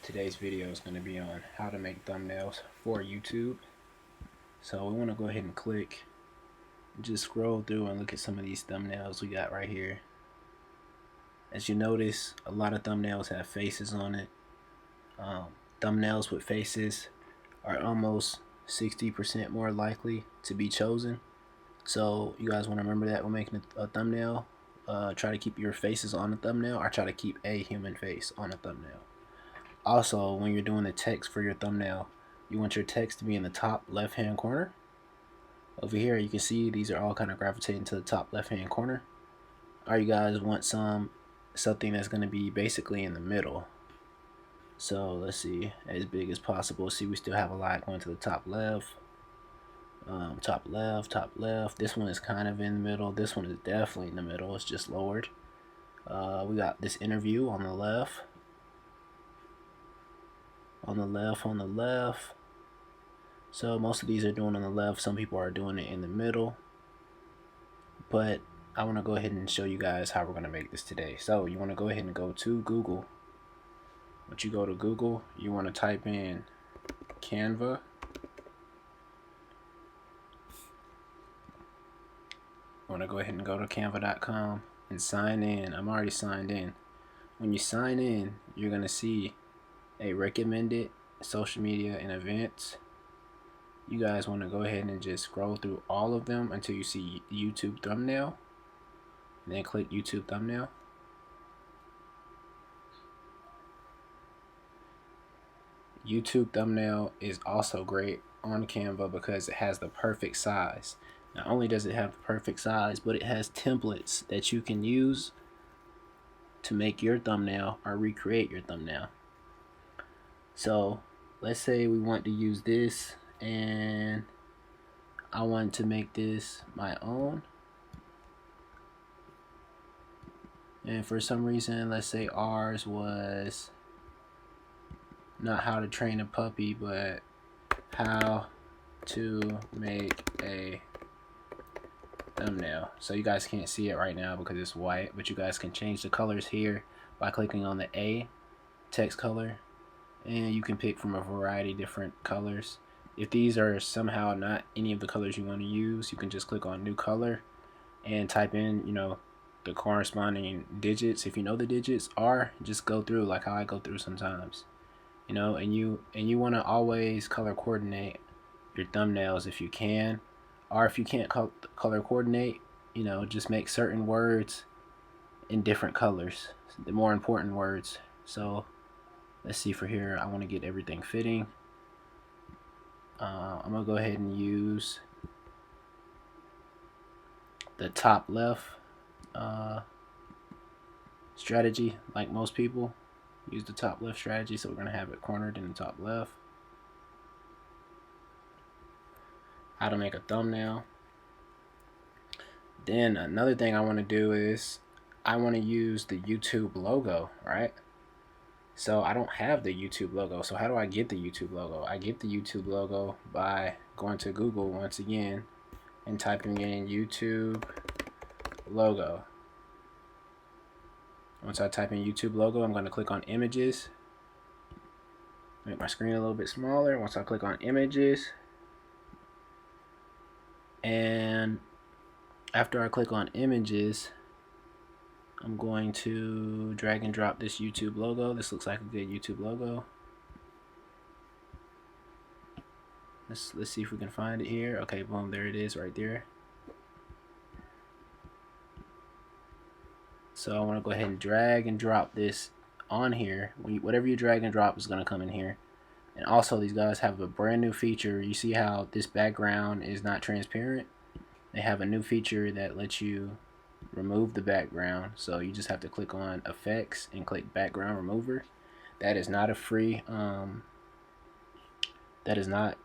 Today's video is going to be on how to make thumbnails for YouTube. So we want to go ahead and click, just scroll through and look at some of these thumbnails we got right here. As you notice, a lot of thumbnails have faces on it. Thumbnails with faces are almost 60% more likely to be chosen. So you guys want to remember that when making a thumbnail. Try to keep your faces on the thumbnail, or try to keep a human face on a thumbnail. Also, when you're doing the text for your thumbnail, you want your text to be in the top left hand corner. Over here you can see these are all kind of gravitating to the top left hand corner. Or you guys want something that's going to be basically in the middle. So let's see, as big as possible. See, we still have a lot going to the top left. Top left, top left. This one is kind of in the middle. This one is definitely in the middle. It's just lowered. We got this interview on the left. On the left. So most of these are doing on the left. Some people are doing it in the middle. But I want to go ahead and show you guys how we're going to make this today. So you want to go ahead and go to Google. Once you go to Google, you want to type in Canva. You want to go ahead and go to canva.com and sign in. I'm already signed in. When you sign in, you're going to see a recommended social media and events. You guys want to go ahead and just scroll through all of them until you see YouTube thumbnail, and then click YouTube thumbnail. YouTube thumbnail is also great on Canva because it has the perfect size. Not only does it have the perfect size, but it has templates that you can use to make your thumbnail or recreate your thumbnail. So let's say we want to use this, and I want to make this my own. And for some reason, let's say ours was not how to train a puppy, but how to make a thumbnail. So you guys can't see it right now because it's white, but you guys can change the colors here by clicking on the A text color, and you can pick from a variety of different colors. If these are somehow not any of the colors you want to use, you can just click on new color and type in, the corresponding digits if you know the digits, or just go through like how I go through sometimes. And you want to always color coordinate your thumbnails if you can, or if you can't color coordinate, just make certain words in different colors, the more important words. So let's see, for here I want to get everything fitting. I'm gonna go ahead and use the top left strategy. Like most people use the top left strategy, so we're gonna have it cornered in the top left. How to make a thumbnail. Then another thing I want to do is I want to use the YouTube logo, right? So I don't have the YouTube logo. So how do I get the YouTube logo? I get the YouTube logo by going to Google once again and typing in YouTube logo. Once I type in YouTube logo, I'm going to click on images. Make my screen a little bit smaller. Once I click on images, and after I click on images, I'm going to drag and drop this YouTube logo. This looks like a good YouTube logo. Let's see if we can find it here. Okay, boom, there it is right there. So I want to go ahead and drag and drop this on here. Whatever you drag and drop is going to come in here. And also, these guys have a brand new feature. You see how this background is not transparent? They have a new feature that lets you remove the background. So you just have to click on effects and click background remover. That is not a free that is not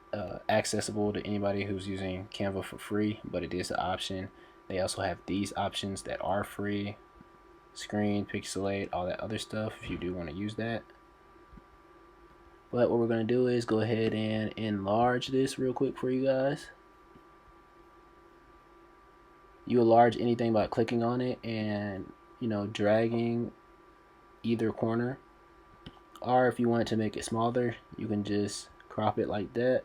accessible to anybody who's using Canva for free, but it is an option. They also have these options that are free: screen, pixelate, all that other stuff, if you do want to use that. But what we're going to do is go ahead and enlarge this real quick for you guys. You enlarge anything by clicking on it and dragging either corner Or if you wanted to make it smaller, you can just crop it like that.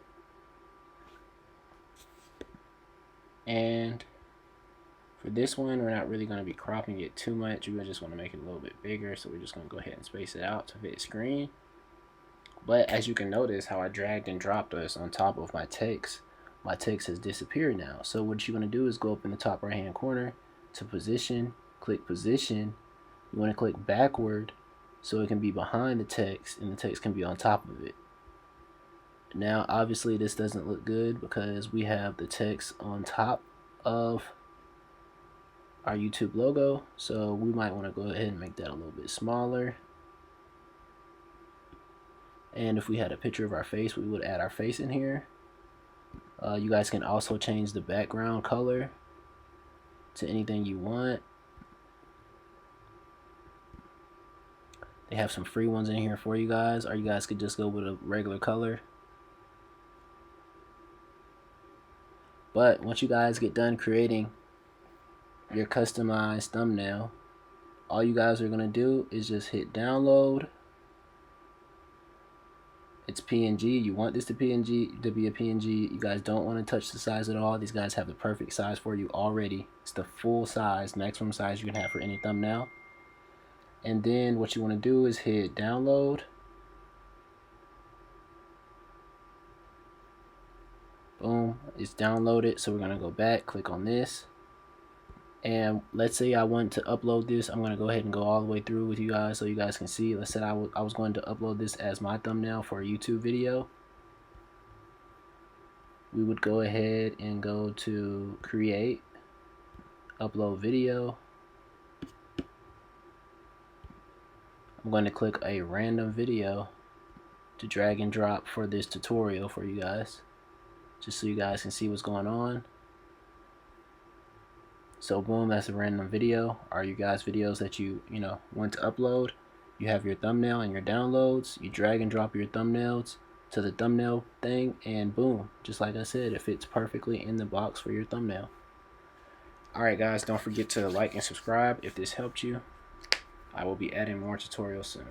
And for this one, we're not really going to be cropping it too much. We just want to make it a little bit bigger, so we're just going to go ahead and space it out to fit screen. But as you can notice how I dragged and dropped us on top of my text has disappeared now. So what you want to do is go up in the top right hand corner to position, click position. You want to click backward so it can be behind the text and the text can be on top of it. Now obviously this doesn't look good because we have the text on top of our YouTube logo, so we might want to go ahead and make that a little bit smaller. And if we had a picture of our face, we would add our face in here. You guys can also change the background color to anything you want. They have some free ones in here for you guys, or you guys could just go with a regular color. But once you guys get done creating your customized thumbnail, all you guys are going to do is just hit download. It's PNG. You want this to be a PNG. You guys don't want to touch the size at all. These guys have the perfect size for you already. It's the full size, maximum size you can have for any thumbnail. And then what you want to do is hit download. Boom, it's downloaded. So we're going to go back, click on this. And let's say I want to upload this. I'm going to go ahead and go all the way through with you guys so you guys can see. Let's say I was going to upload this as my thumbnail for a YouTube video. We would go ahead and go to create, upload video. I'm going to click a random video to drag and drop for this tutorial for you guys, just so you guys can see what's going on. So boom, that's a random video. Are you guys videos that you want to upload? You have your thumbnail and your downloads. You drag and drop your thumbnails to the thumbnail thing, and boom, just like I said, it fits perfectly in the box for your thumbnail. Alright guys, don't forget to like and subscribe if this helped you. I will be adding more tutorials soon.